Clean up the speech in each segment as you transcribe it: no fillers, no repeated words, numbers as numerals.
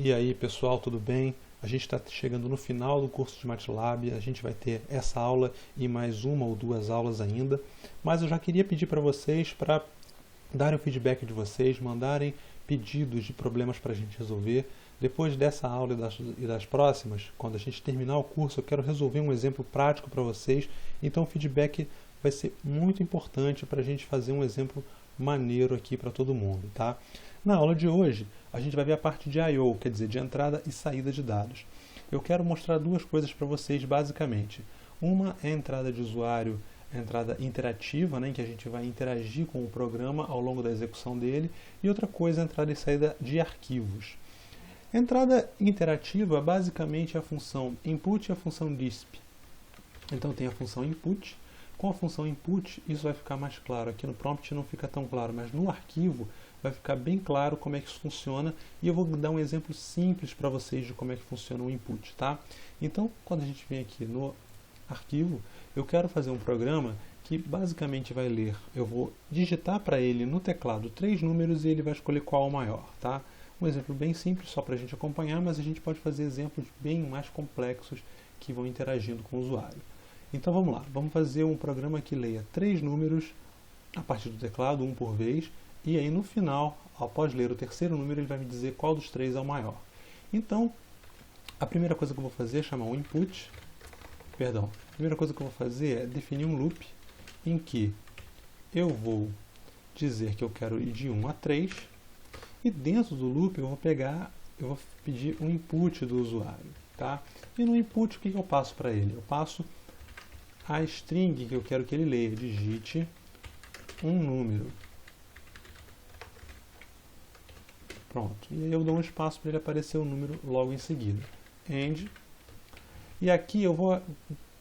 E aí pessoal, tudo bem? A gente está chegando no final do curso de MATLAB, a gente vai ter essa aula e mais uma ou duas aulas ainda, mas eu já queria pedir para vocês para darem o feedback de vocês, mandarem pedidos de problemas para a gente resolver. Depois dessa aula e das próximas, quando a gente terminar o curso, eu quero resolver um exemplo prático para vocês, então o feedback vai ser muito importante para a gente fazer um exemplo maneiro aqui para todo mundo, tá? Na aula de hoje, a gente vai ver a parte de I/O, quer dizer, de entrada e saída de dados. Eu quero mostrar duas coisas para vocês, basicamente. Uma é a entrada de usuário, a entrada interativa, né, em que a gente vai interagir com o programa ao longo da execução dele, e outra coisa é a entrada e saída de arquivos. A entrada interativa, basicamente, é a função input e a função disp. Então tem a função input. Com a função input, isso vai ficar mais claro. Aqui no prompt não fica tão claro, mas no arquivo vai ficar bem claro como é que isso funciona. E eu vou dar um exemplo simples para vocês de como é que funciona o input, tá? Então, quando a gente vem aqui no arquivo, eu quero fazer um programa que basicamente vai ler. Eu vou digitar para ele no teclado 3 números e ele vai escolher qual é o maior, tá? Um exemplo bem simples, só para a gente acompanhar, mas a gente pode fazer exemplos bem mais complexos que vão interagindo com o usuário. Então vamos lá, vamos fazer um programa que leia 3 números a partir do teclado, um por vez, e aí no final, após ler o terceiro número, ele vai me dizer qual dos 3 é o maior. Então, a primeira coisa que eu vou fazer é chamar o input, a primeira coisa que eu vou fazer é definir um loop em que eu vou dizer que eu quero ir de 1 a 3, e dentro do loop eu vou pedir um input do usuário, tá? E no input o que eu passo para ele? Eu passo a string que eu quero que ele leia, digite um número. Pronto. E aí eu dou um espaço para ele aparecer o número logo em seguida. End. E aqui eu vou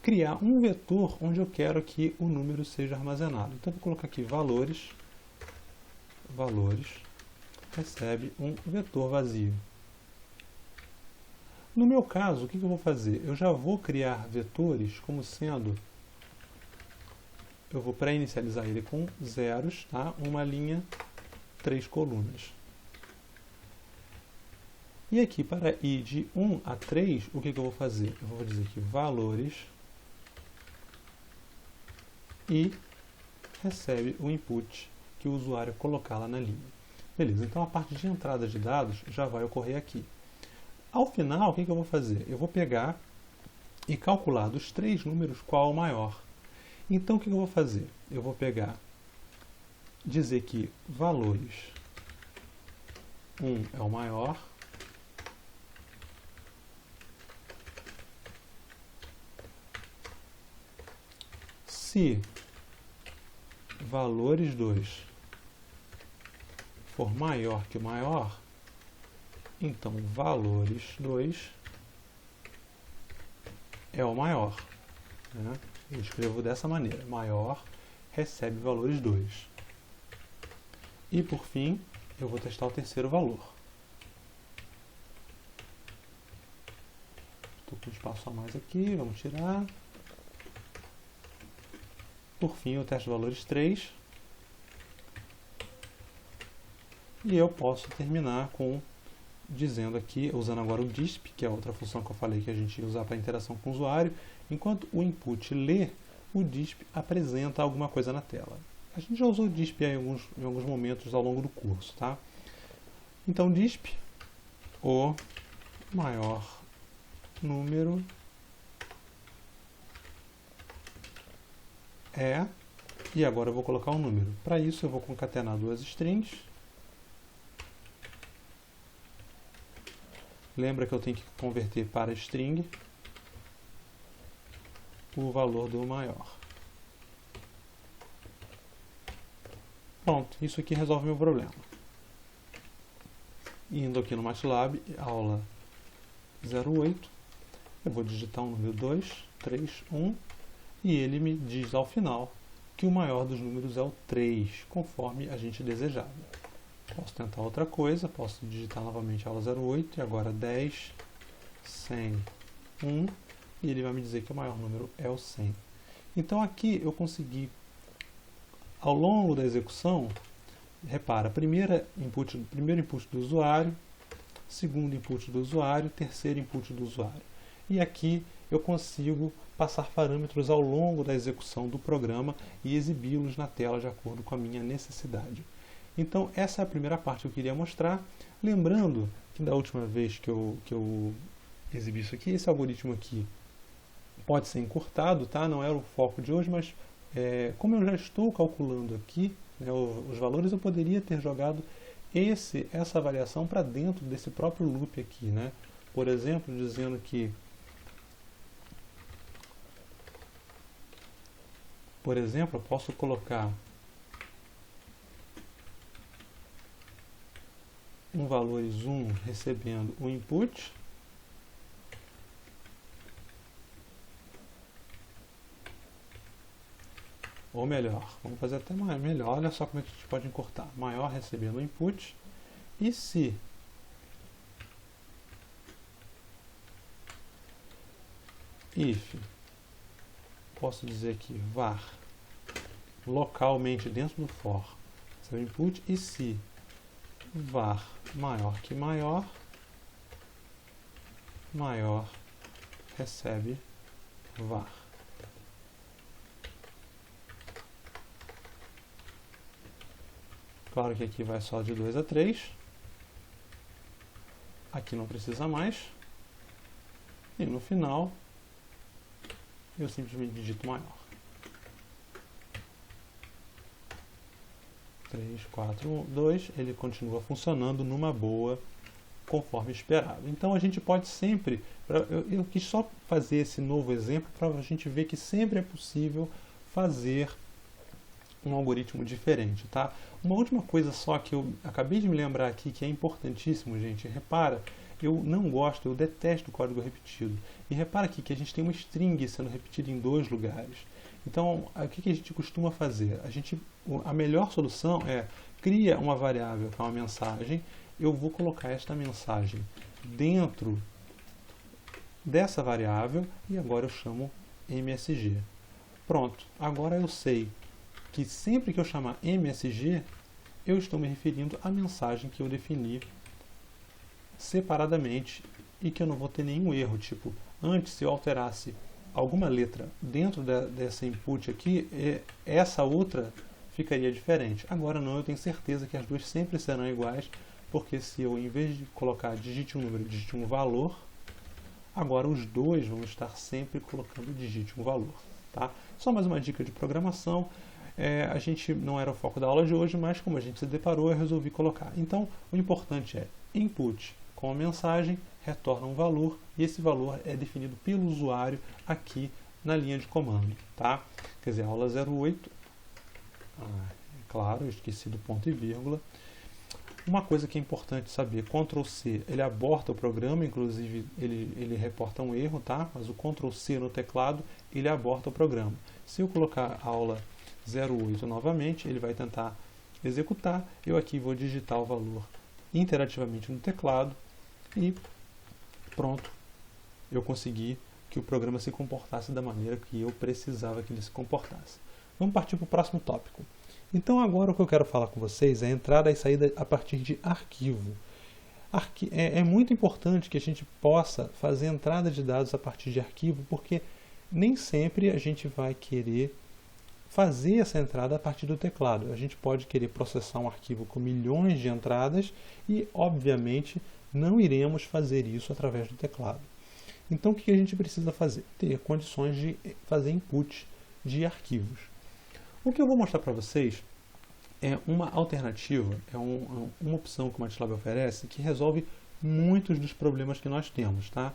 criar um vetor onde eu quero que o número seja armazenado. Então eu vou colocar aqui valores, recebe um vetor vazio. No meu caso, o que eu vou fazer? Eu já vou criar vetores como sendo... Eu vou pré-inicializar ele com zeros, tá? Uma linha, 3 colunas. E aqui, para ir de 1 a 3, o que eu vou fazer? Eu vou dizer que valores e recebe o input que o usuário colocar lá na linha. Beleza, então a parte de entrada de dados já vai ocorrer aqui. Ao final, o que eu vou fazer? Eu vou pegar e calcular dos 3 números qual é o maior. Então, o que eu vou fazer? Eu vou dizer que valores 1 é o maior, se valores 2 for maior que o maior, então valores 2 é o maior, né? Eu escrevo dessa maneira, maior recebe valores 2. E por fim, eu vou testar o terceiro valor. Estou com um espaço a mais aqui, vamos tirar. Por fim, eu testo valores 3. E eu posso terminar dizendo aqui, usando agora o disp, que é outra função que eu falei que a gente ia usar para interação com o usuário. Enquanto o input lê, o disp apresenta alguma coisa na tela. A gente já usou o disp em alguns momentos ao longo do curso, tá? Então, disp, o maior número é... E agora eu vou colocar um número. Para isso, eu vou concatenar duas strings. Lembra que eu tenho que converter para string o valor do maior. Pronto, isso aqui resolve meu problema. Indo aqui no MATLAB, aula 08, eu vou digitar um número 2, 3, 1, e ele me diz ao final que o maior dos números é o 3, conforme a gente desejava. Posso tentar outra coisa, posso digitar novamente aula 08, e agora 10, 100, 1, e ele vai me dizer que o maior número é o 100. Então aqui eu consegui, ao longo da execução, repara, primeiro input do usuário, segundo input do usuário, terceiro input do usuário. E aqui eu consigo passar parâmetros ao longo da execução do programa e exibi-los na tela de acordo com a minha necessidade. Então, essa é a primeira parte que eu queria mostrar. Lembrando que da última vez que eu exibi isso aqui, esse algoritmo aqui pode ser encurtado, tá? Não era o foco de hoje, mas como eu já estou calculando aqui, né, os valores, eu poderia ter jogado essa variação para dentro desse próprio loop aqui, né? Por exemplo, dizendo que eu posso colocar um valores 1 recebendo o input, ou melhor, vamos fazer até melhor, olha só como é que a gente pode encurtar, maior recebendo o input, e se if, posso dizer aqui, var, localmente dentro do for, seu input, e se var maior que maior recebe var. Claro que aqui vai só de 2 a 3. Aqui não precisa mais. E no final, eu simplesmente digito maior. 3, 4, 2. Ele continua funcionando numa boa, conforme esperado. Então a gente pode sempre... Eu quis só fazer esse novo exemplo para a gente ver que sempre é possível fazer um algoritmo diferente, tá? Uma última coisa só que eu acabei de me lembrar aqui, que é importantíssimo, gente. Repara, eu não gosto, eu detesto o código repetido. E repara aqui que a gente tem uma string sendo repetida em 2 lugares. Então, o que a gente costuma fazer? A melhor solução é cria uma variável que é uma mensagem. Eu vou colocar esta mensagem dentro dessa variável e agora eu chamo MSG. Pronto, agora eu sei que sempre que eu chamar MSG, eu estou me referindo à mensagem que eu defini separadamente e que eu não vou ter nenhum erro. Tipo, antes, se eu alterasse alguma letra dentro dessa input aqui, essa outra ficaria diferente. Agora não, eu tenho certeza que as duas sempre serão iguais, porque se eu, em vez de colocar digite um número, digite um valor, agora os dois vão estar sempre colocando digite um valor. Tá? Só mais uma dica de programação. A gente não era o foco da aula de hoje, mas como a gente se deparou, eu resolvi colocar. Então, o importante é input com a mensagem, retorna um valor, e esse valor é definido pelo usuário aqui na linha de comando. Tá? Quer dizer, aula 08, claro, eu esqueci do ponto e vírgula. Uma coisa que é importante saber, Ctrl C, ele aborta o programa, inclusive ele reporta um erro, tá? Mas o Ctrl C no teclado, ele aborta o programa. Se eu colocar aula 08 novamente, ele vai tentar executar. Eu aqui vou digitar o valor interativamente no teclado e pronto, eu consegui que o programa se comportasse da maneira que eu precisava que ele se comportasse. Vamos partir para o próximo tópico. Então agora o que eu quero falar com vocês é a entrada e saída a partir de arquivo. É muito importante que a gente possa fazer entrada de dados a partir de arquivo, porque nem sempre a gente vai querer fazer essa entrada a partir do teclado. A gente pode querer processar um arquivo com milhões de entradas e, obviamente, não iremos fazer isso através do teclado. Então, o que a gente precisa fazer? Ter condições de fazer input de arquivos. O que eu vou mostrar para vocês é uma alternativa, uma opção que o MATLAB oferece que resolve muitos dos problemas que nós temos. Tá?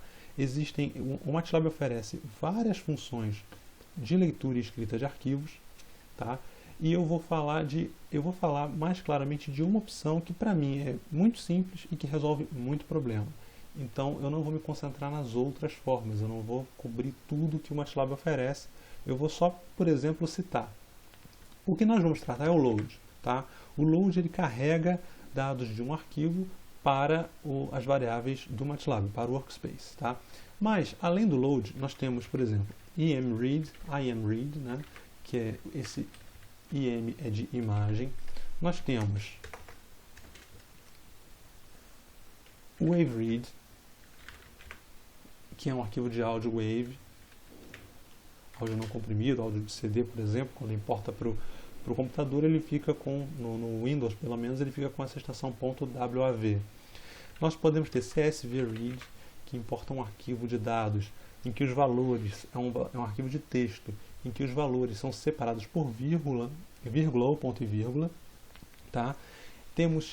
O MATLAB oferece várias funções de leitura e escrita de arquivos, tá? E eu vou falar mais claramente de uma opção que para mim é muito simples e que resolve muito problema. Então eu não vou me concentrar nas outras formas, eu não vou cobrir tudo que o MATLAB oferece, eu vou só, por exemplo, citar. O que nós vamos tratar é o load. Tá? O load ele carrega dados de um arquivo para as variáveis do MATLAB, para o workspace. Tá? Mas, além do load, nós temos, por exemplo, emRead, né? Que é esse em é de imagem. Nós temos WaveRead, que é um arquivo de áudio Wave, áudio não comprimido, áudio de CD, por exemplo. Quando importa para o computador, ele fica com, no Windows pelo menos, ele fica com essa extensão .wav. Nós podemos ter CSVRead, que importa um arquivo de dados, em que os valores, é um arquivo de texto, em que os valores são separados por vírgula ou ponto e vírgula. Tá? Temos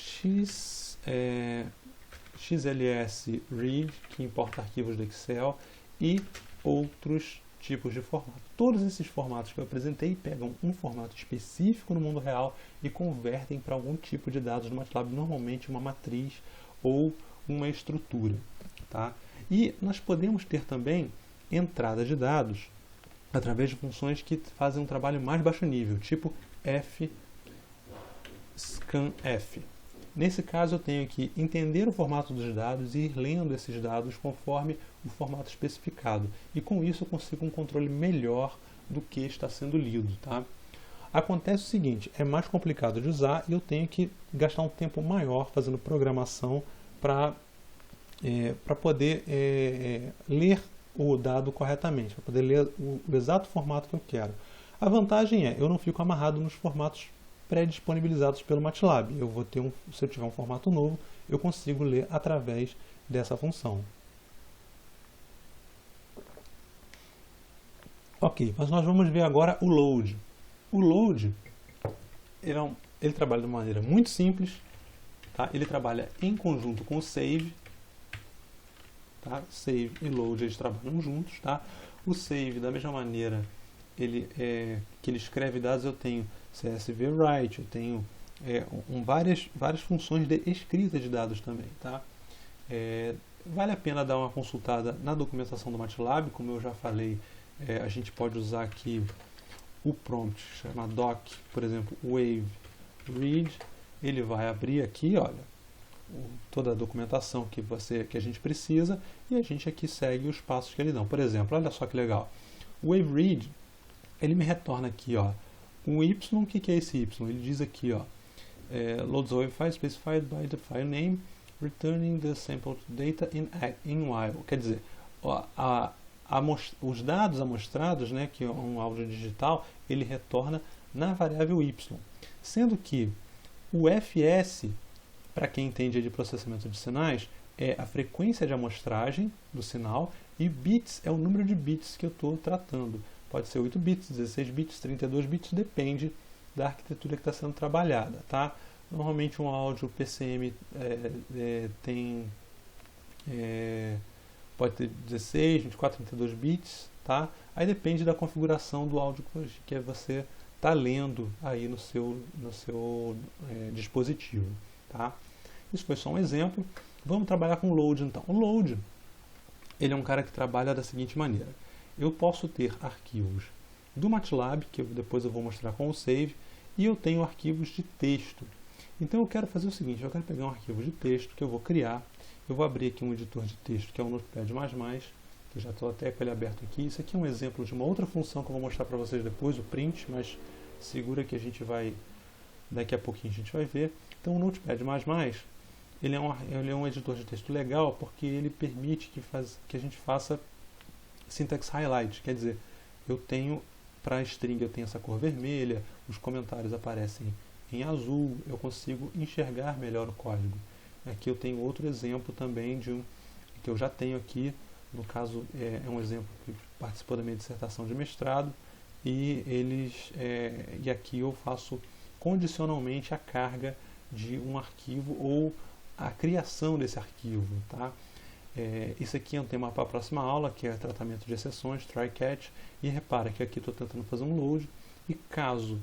XLSRead, que importa arquivos do Excel, e outros tipos de formato. Todos esses formatos que eu apresentei pegam um formato específico no mundo real e convertem para algum tipo de dados no MATLAB, normalmente uma matriz ou uma estrutura. Tá? E nós podemos ter também entrada de dados através de funções que fazem um trabalho mais baixo nível, tipo scanf. Nesse caso, eu tenho que entender o formato dos dados e ir lendo esses dados conforme o formato especificado. E com isso eu consigo um controle melhor do que está sendo lido. Tá? Acontece o seguinte, é mais complicado de usar e eu tenho que gastar um tempo maior fazendo programação para poder ler o dado corretamente, para poder ler o exato formato que eu quero. A vantagem é, eu não fico amarrado nos formatos pré-disponibilizados pelo MATLAB. Eu vou ter se eu tiver um formato novo, eu consigo ler através dessa função. Ok, mas nós vamos ver agora o load. O load, ele trabalha de uma maneira muito simples. Tá? Ele trabalha em conjunto com o save. Tá? Save e load, eles trabalham juntos. Tá? O save, da mesma maneira que ele escreve dados, eu tenho CSVWrite, eu tenho várias funções de escrita de dados também. Tá? Vale a pena dar uma consultada na documentação do MATLAB, como eu já falei, a gente pode usar aqui o prompt, chama doc, por exemplo, WaveRead, ele vai abrir aqui, olha, toda a documentação que a gente precisa, e a gente aqui segue os passos que ele dá. Por exemplo, olha só que legal, o WaveRead, ele me retorna aqui, ó, um Y. O que é esse Y? Ele diz aqui, ó, loads wave file specified by the file name, returning the sampled data in while. Quer dizer, ó, os dados amostrados, né, que é um áudio digital, ele retorna na variável Y. Sendo que o fs, para quem entende de processamento de sinais, é a frequência de amostragem do sinal, e bits é o número de bits que eu estou tratando. Pode ser 8 bits, 16 bits, 32 bits, depende da arquitetura que está sendo trabalhada. Tá? Normalmente um áudio PCM pode ter 16, 24, 32 bits. Tá? Aí depende da configuração do áudio que você está lendo aí no seu dispositivo. Tá? Isso foi só um exemplo. Vamos trabalhar com o load então. O load, ele é um cara que trabalha da seguinte maneira. Eu posso ter arquivos do MATLAB, que depois eu vou mostrar com o save, e eu tenho arquivos de texto. Então eu quero fazer o seguinte, eu quero pegar um arquivo de texto que eu vou criar, eu vou abrir aqui um editor de texto que é o Notepad++, que já estou até com ele aberto aqui. Isso aqui é um exemplo de uma outra função que eu vou mostrar para vocês depois, o print, mas segura que a gente vai, daqui a pouquinho a gente vai ver. Então o Notepad++, ele é um editor de texto legal porque ele permite que a gente faça syntax highlight, quer dizer, eu tenho para a string eu tenho essa cor vermelha, os comentários aparecem em azul, eu consigo enxergar melhor o código. Aqui eu tenho outro exemplo também que eu já tenho aqui, no caso é um exemplo que participou da minha dissertação de mestrado, e aqui eu faço condicionalmente a carga de um arquivo ou a criação desse arquivo. Tá? Isso aqui é um tema para a próxima aula, que é tratamento de exceções, try catch, e repara que aqui estou tentando fazer um load, e caso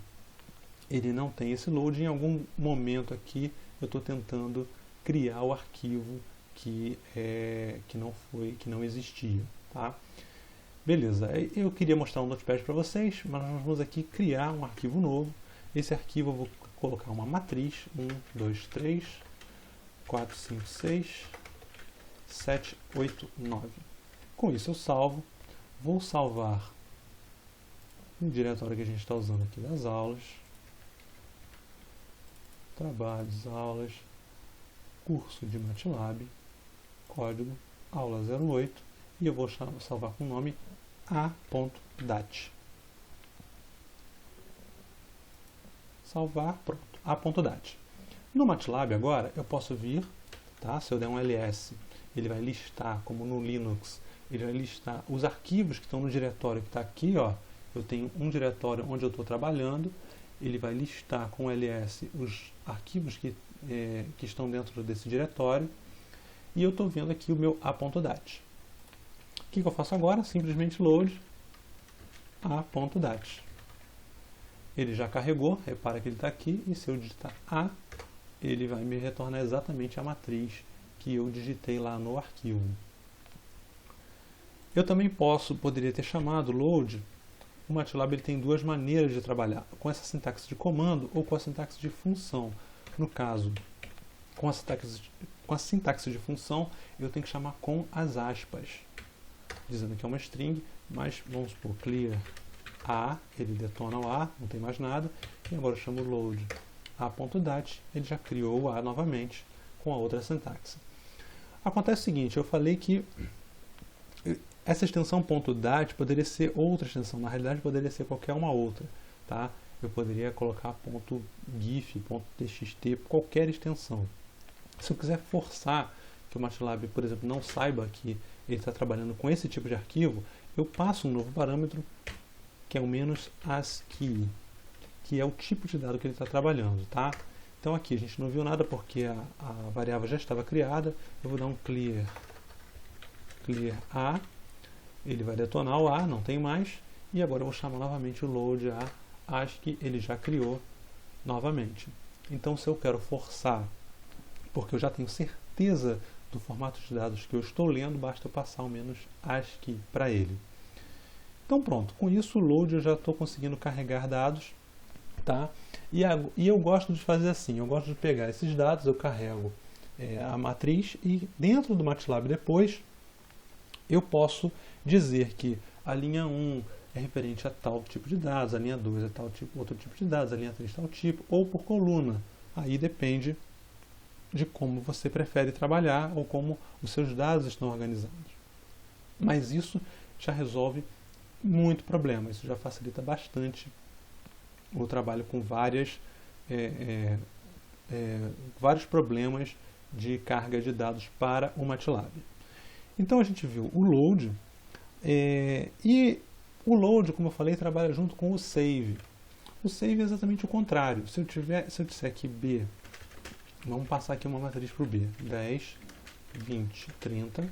ele não tenha esse load, em algum momento aqui eu estou tentando criar o arquivo que não existia. Tá? Beleza, eu queria mostrar um Notepad para vocês, mas nós vamos aqui criar um arquivo novo. Esse arquivo eu vou colocar uma matriz, 1, 2, 3, 4, 5, 6, 7, 8, 9. Com isso eu salvo. Vou salvar no diretório que a gente está usando aqui das aulas. Trabalhos, aulas, curso de MATLAB. código aula 08 e eu vou salvar com o nome a.dat. Salvar, pronto, a.dat. No MATLAB agora eu posso vir, tá? Se eu der um ls, ele vai listar, como no Linux, ele vai listar os arquivos que estão no diretório que está aqui, ó. Eu tenho um diretório onde eu estou trabalhando, ele vai listar com o ls os arquivos que estão dentro desse diretório, e eu estou vendo aqui o meu a.dat. O que eu faço agora? Simplesmente load a.dat. Ele já carregou, repara que ele está aqui, e se eu digitar a, ele vai me retornar exatamente a matriz que eu digitei lá no arquivo. Eu também poderia ter chamado load. O MATLAB ele tem duas maneiras de trabalhar, com essa sintaxe de comando ou com a sintaxe de função. No caso, com a sintaxe de função, eu tenho que chamar com as aspas, dizendo que é uma string, mas vamos supor clear a, ele detona o a, não tem mais nada, e agora eu chamo load a.dat, ele já criou o a novamente com a outra sintaxe. Acontece o seguinte, eu falei que essa extensão .dat poderia ser outra extensão, na realidade poderia ser qualquer uma outra, tá? Eu poderia colocar .gif, .txt, qualquer extensão. Se eu quiser forçar que o MATLAB, por exemplo, não saiba que ele está trabalhando com esse tipo de arquivo, eu passo um novo parâmetro que é o -ASCII, que é o tipo de dado que ele está trabalhando, tá? Então aqui a gente não viu nada porque a variável já estava criada. Eu vou dar um clear a, ele vai detonar o a, não tem mais, e agora eu vou chamar novamente o load a ASCII, ele já criou novamente. Então se eu quero forçar, porque eu já tenho certeza do formato de dados que eu estou lendo, basta eu passar o -ASCII para ele. Então pronto, com isso o load eu já estou conseguindo carregar dados, tá? E eu gosto de fazer assim, eu gosto de pegar esses dados, eu carrego a matriz e dentro do MATLAB depois eu posso dizer que a linha 1 é referente a tal tipo de dados, a linha 2 é tal tipo, outro tipo de dados, a linha 3 tal tipo, ou por coluna. Aí depende de como você prefere trabalhar ou como os seus dados estão organizados. Mas isso já resolve muito problema, isso já facilita bastante o trabalho com vários problemas de carga de dados para o MATLAB. Então a gente viu o load, e o load, como eu falei, trabalha junto com o save. O save é exatamente o contrário. Se eu disser que B, vamos passar aqui uma matriz para o B, 10, 20, 30,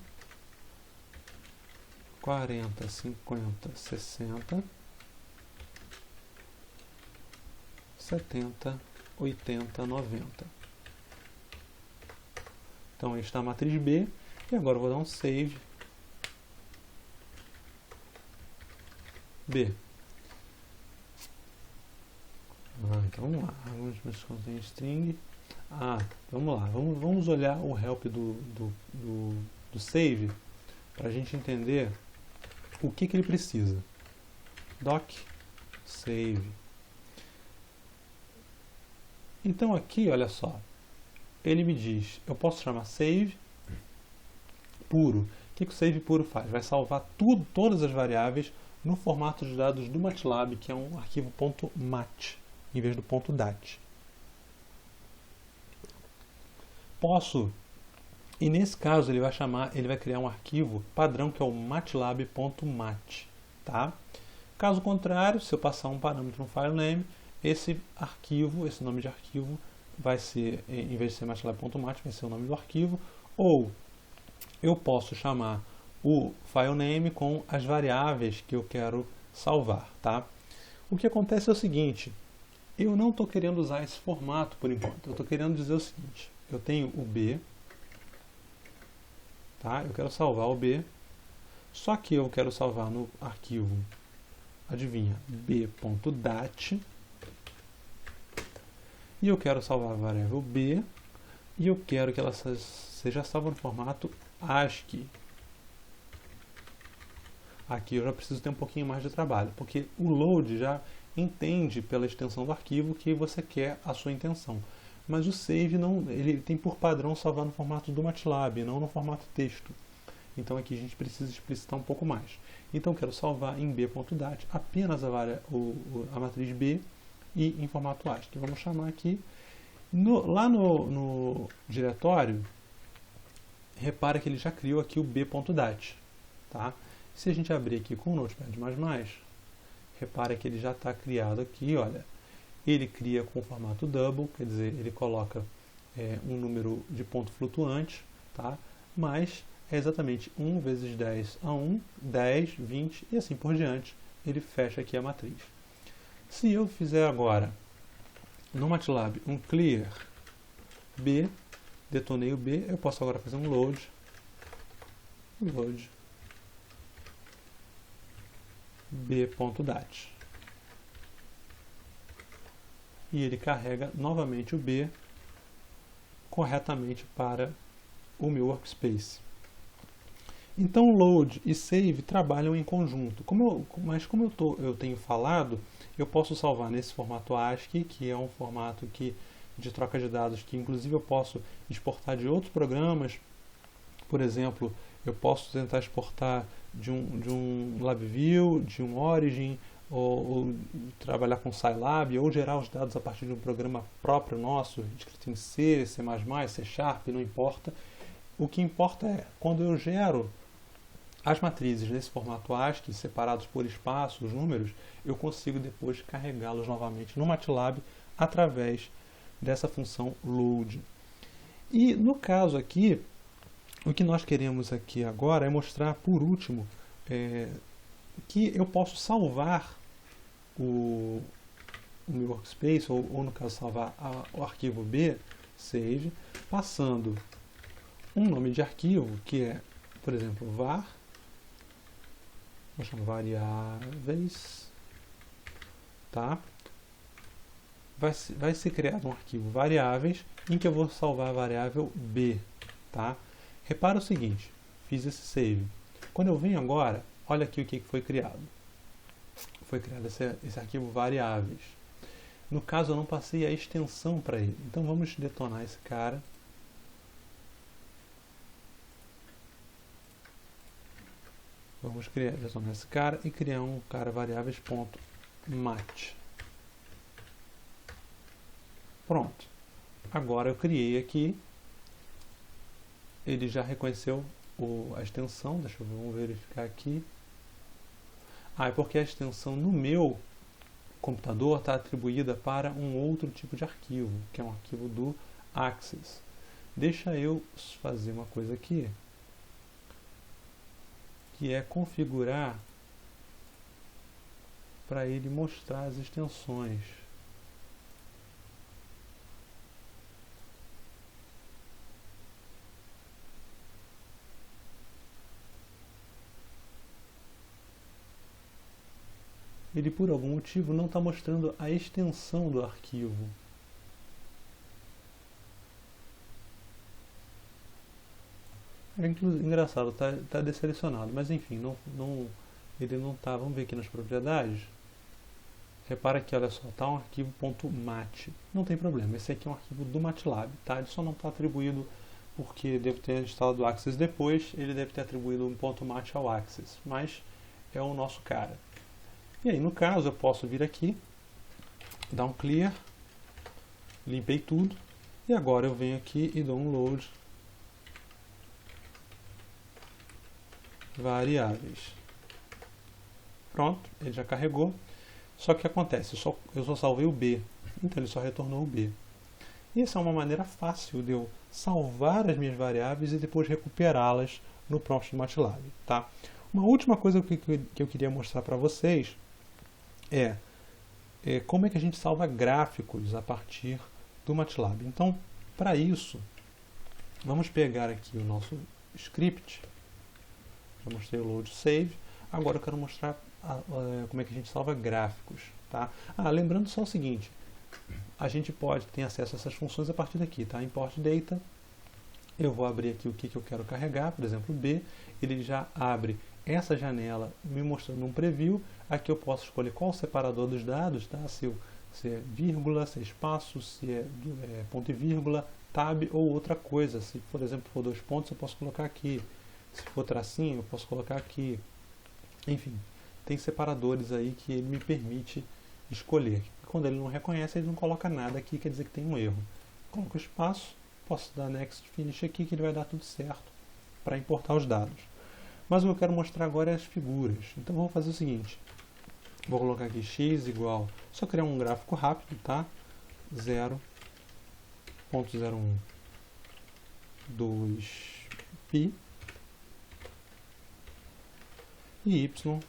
40, 50, 60, 70, 80, 90. Então aí está a matriz B, e agora eu vou dar um save B. Então vamos lá, alguns meus contém string. Vamos lá, vamos olhar o help do save para a gente entender o que ele precisa. Doc save. Então aqui, olha só, ele me diz, eu posso chamar save puro. O que o save puro faz? Vai salvar todas as variáveis no formato de dados do MATLAB, que é um arquivo .mat, em vez do .dat. E nesse caso ele vai criar um arquivo padrão que é o matlab.mat, tá? Caso contrário, se eu passar um parâmetro no file name, esse nome de arquivo vai ser, em vez de ser matlab.mat, vai ser o nome do arquivo, ou eu posso chamar o file name com as variáveis que eu quero salvar, tá? O que acontece é o seguinte, eu não estou querendo usar esse formato por enquanto, eu estou querendo dizer o seguinte, eu tenho o B, tá? Eu quero salvar o B, só que eu quero salvar no arquivo, adivinha, b.dat, e eu quero salvar a variável B, e eu quero que ela seja salva no formato ASCII. Aqui eu já preciso ter um pouquinho mais de trabalho, porque o load já entende pela extensão do arquivo que você quer a sua intenção. mas o save não, ele tem por padrão salvar no formato do MATLAB, não no formato texto. Então aqui a gente precisa explicitar um pouco mais. Então eu quero salvar em b.dat apenas a matriz B e em formato ASCII. Vamos chamar aqui, lá no diretório, repara que ele já criou aqui o b.dat. Tá? Se a gente abrir aqui com o Notepad++, repara que ele já está criado aqui, olha. Ele cria com o formato double, quer dizer, ele coloca um número de ponto flutuante, tá? Mas é exatamente 1 vezes 10 a 1, 10, 20 e assim por diante. Ele fecha aqui a matriz. Se eu fizer agora, no MATLAB, um clear B, detonei o B, eu posso agora fazer um load b.dat. E ele carrega novamente o B corretamente para o meu workspace. Então, load e save trabalham em conjunto. Mas como eu tenho falado, eu posso salvar nesse formato ASCII, que é um formato de troca de dados, que inclusive eu posso exportar de outros programas. Por exemplo, eu posso tentar exportar de um LabVIEW, de um Origin, ou trabalhar com Scilab, ou gerar os dados a partir de um programa próprio nosso, escrito em C, C++, C Sharp, não importa. O que importa é, quando eu gero as matrizes nesse formato ASCII, separados por espaços, números, eu consigo depois carregá-los novamente no MATLAB através dessa função load. E no caso aqui, o que nós queremos aqui agora é mostrar, por último, que eu posso salvar o meu workspace, ou no caso salvar o arquivo B, save, passando um nome de arquivo, que é, por exemplo, var, vou chamar variáveis, tá? Vai ser criado um arquivo variáveis, em que eu vou salvar a variável B, tá? Repara o seguinte, fiz esse save. Quando eu venho agora, olha aqui o que foi criado. Foi criado esse arquivo variáveis. No caso, eu não passei a extensão para ele. Então, vamos detonar esse cara. Vamos detonar esse cara e criar um cara variáveis.mat. Pronto. Agora eu criei aqui. Ele já reconheceu a extensão. Vamos verificar aqui. É porque a extensão no meu computador está atribuída para um outro tipo de arquivo, que é um arquivo do Access. Deixa eu fazer uma coisa aqui, que é configurar para ele mostrar as extensões. Ele, por algum motivo, não está mostrando a extensão do arquivo. É engraçado, está desselecionado, mas enfim, ele não está. Vamos ver aqui nas propriedades. Repara que, olha só, está um arquivo .mat. Não tem problema, esse aqui é um arquivo do MATLAB, tá? Ele só não está atribuído porque devo ter instalado o Access depois, ele deve ter atribuído um .mat ao Access, mas é o nosso cara. E aí, no caso, eu posso vir aqui, dar um clear, limpei tudo, e agora eu venho aqui e dou um load variáveis. Pronto, ele já carregou. Só que acontece, eu só salvei o B, então ele só retornou o B. E essa é uma maneira fácil de eu salvar as minhas variáveis e depois recuperá-las no prompt do MATLAB. Tá? Uma última coisa que eu queria mostrar para vocês é como é que a gente salva gráficos a partir do MATLAB. Então, para isso, vamos pegar aqui o nosso script. Já mostrei o load save. Agora eu quero mostrar como é que a gente salva gráficos. Tá? Lembrando só o seguinte, a gente pode ter acesso a essas funções a partir daqui. Tá? Import data, eu vou abrir aqui o que eu quero carregar, por exemplo, B, ele já abre essa janela me mostrando um preview. Aqui eu posso escolher qual o separador dos dados, tá? Se se é vírgula, se é espaço, se é ponto e vírgula, tab ou outra coisa. Se, por exemplo, for 2 pontos, eu posso colocar aqui. Se for tracinho, eu posso colocar aqui. Enfim, tem separadores aí que ele me permite escolher. Quando ele não reconhece, ele não coloca nada aqui, quer dizer que tem um erro. Coloco o espaço, posso dar Next Finish aqui, que ele vai dar tudo certo para importar os dados. Mas o que eu quero mostrar agora é as figuras. Então vamos fazer o seguinte. Vou colocar aqui x igual, só criar um gráfico rápido, tá? 0.01 2π e y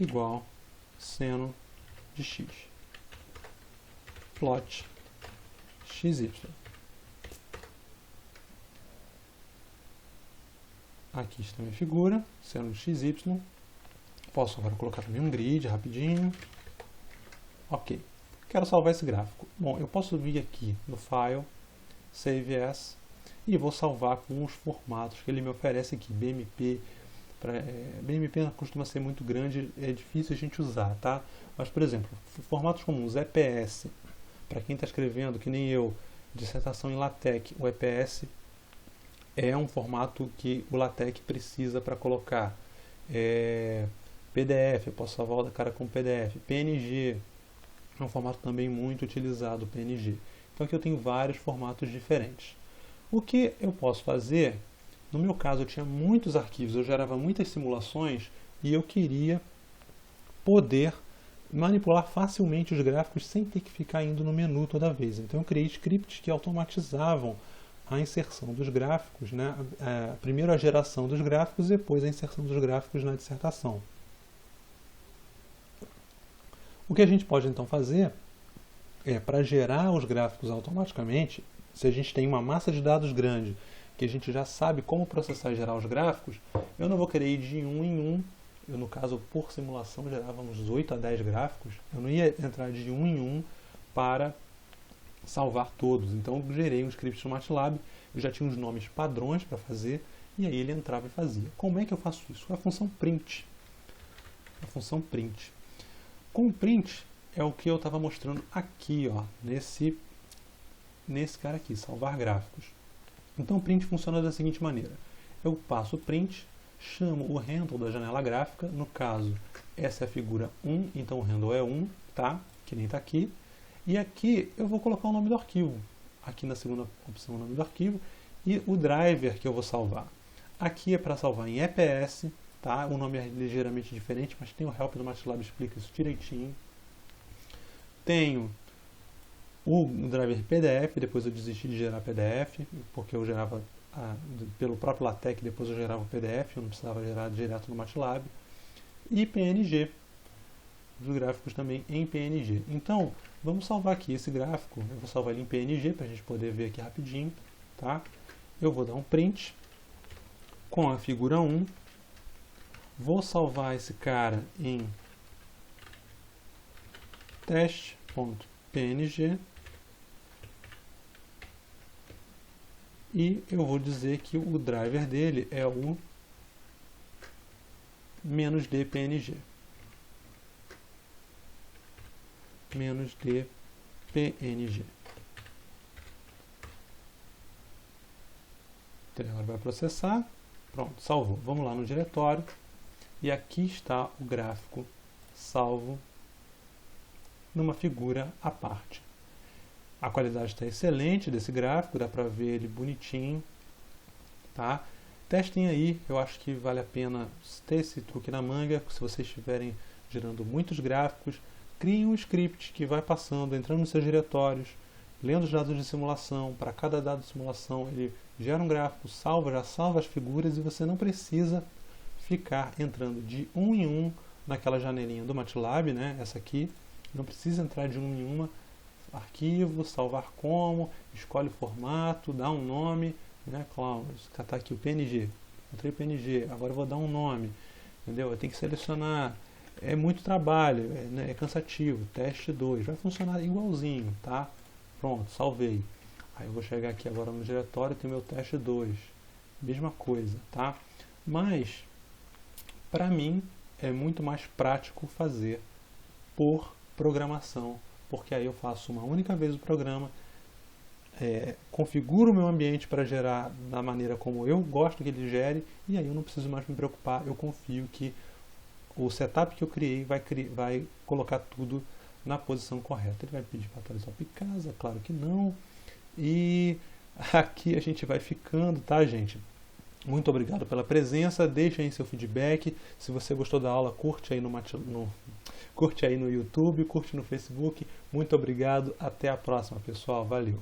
igual seno de x. Plot xy. Aqui está a minha figura, seno de xy. Posso agora colocar também um grid rapidinho. Ok. Quero salvar esse gráfico. Bom, eu posso vir aqui no File, Save As, e vou salvar com os formatos que ele me oferece aqui. BMP. BMP costuma ser muito grande, é difícil a gente usar, tá? Mas, por exemplo, formatos comuns, EPS. Para quem está escrevendo, que nem eu, dissertação em LaTeX, o EPS é um formato que o LaTeX precisa para colocar. PDF, eu posso salvar o cara com PDF. PNG é um formato também muito utilizado, PNG. Então aqui eu tenho vários formatos diferentes. O que eu posso fazer, no meu caso eu tinha muitos arquivos, eu gerava muitas simulações e eu queria poder manipular facilmente os gráficos sem ter que ficar indo no menu toda vez. Então eu criei scripts que automatizavam a inserção dos gráficos, né? Primeiro a geração dos gráficos e depois a inserção dos gráficos na dissertação. O que a gente pode então fazer é, para gerar os gráficos automaticamente, se a gente tem uma massa de dados grande, que a gente já sabe como processar e gerar os gráficos, eu não vou querer ir de um em um. Eu, no caso, por simulação, gerava uns 8 a 10 gráficos. Eu não ia entrar de um em um para salvar todos. Então, eu gerei um script no MATLAB, eu já tinha uns nomes padrões para fazer, e aí ele entrava e fazia. Como é que eu faço isso? Com a função print. A função print. Com o print é o que eu estava mostrando aqui, ó, nesse cara aqui, salvar gráficos. Então o print funciona da seguinte maneira. Eu passo o print, chamo o handle da janela gráfica, no caso, essa é a figura 1, então o handle é 1, tá? Que nem está aqui. E aqui eu vou colocar o nome do arquivo. Aqui na segunda opção o nome do arquivo e o driver que eu vou salvar. Aqui é para salvar em EPS, tá? O nome é ligeiramente diferente, mas tem o help do MATLAB, explica isso direitinho. Tenho o driver PDF, depois eu desisti de gerar PDF, porque eu gerava pelo próprio LaTeX, depois eu gerava o PDF, eu não precisava gerar direto no MATLAB. E PNG, os gráficos também em PNG. Então, vamos salvar aqui esse gráfico, eu vou salvar ele em PNG para a gente poder ver aqui rapidinho, tá? Eu vou dar um print com a figura 1, vou salvar esse cara em teste.png e eu vou dizer que o driver dele é o -dpng. -dpng. Então, agora vai processar. Pronto, salvou. Vamos lá no diretório. E aqui está o gráfico salvo numa figura à parte. A qualidade está excelente desse gráfico, dá para ver ele bonitinho, tá? Testem aí, eu acho que vale a pena ter esse truque na manga. Se vocês estiverem gerando muitos gráficos, criem um script que vai passando, entrando nos seus diretórios, lendo os dados de simulação. Para cada dado de simulação ele gera um gráfico, já salva as figuras e você não precisa ficar entrando de um em um naquela janelinha do MATLAB, né? Essa aqui, não precisa entrar de um em uma. Arquivo, salvar como, escolhe o formato, dá um nome, né? Claro, está aqui o PNG, entrei o PNG, agora eu vou dar um nome, entendeu? Eu tenho que selecionar, é muito trabalho, né? É cansativo. Teste 2, vai funcionar igualzinho, tá? Pronto, salvei. Aí eu vou chegar aqui agora no diretório, tem meu teste 2, mesma coisa, tá? Mas, para mim, é muito mais prático fazer por programação, porque aí eu faço uma única vez o programa, configuro o meu ambiente para gerar da maneira como eu gosto que ele gere, e aí eu não preciso mais me preocupar, eu confio que o setup que eu criei vai colocar tudo na posição correta. Ele vai pedir para atualizar o Picasa, claro que não. E aqui a gente vai ficando, tá, gente? Muito obrigado pela presença, deixa aí seu feedback. Se você gostou da aula, curte aí curte aí no YouTube, curte no Facebook. Muito obrigado, até a próxima, pessoal. Valeu!